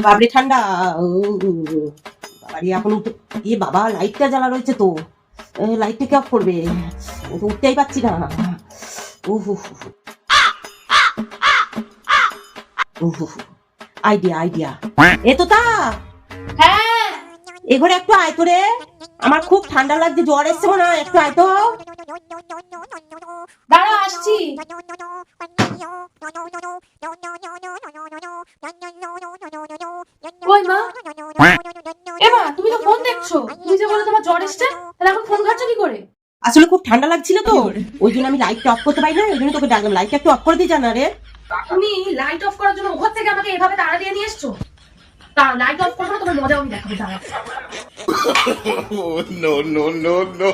বাবরে ঠান্ডা। বাবারে এখন এ বাবা লাইটটা জ্বালা রয়েছে তো, লাইটটা কে অফ করবে? উঠতেই পাচ্ছি না। Idea idea. এ তো তা, হ্যাঁ এ ঘরে একটু আয় তো রে, আমার খুব ঠান্ডা লাগছে, জ্বর এসছে মনে হয়, একটু আয় তো। দাঁড়া আসছি। কই মা? এমা তুমি তো ফোন দেখছো, তুমি যে বলে তোমার জ্বর এসছে, তাহলে এখন ফোন ঘাটছো কি করে? আসলে খুব ঠান্ডা লাগছিল তো, ওই জন্য আমি লাইটটা অফ করতে পারি না, ওই জন্য তোকে ডাকলাম, লাইটটা একটু অফ করে দিয়ে জানা রে। তুমি লাইট অফ করার জন্য ওখান থেকে আমাকে এভাবে তাড়া দিয়ে নিয়ে এসছো। তা লাইট অফ করবো না, তোমার মজা আমি দেখাবো। দাঁড়া। Oh, no, no, no, no.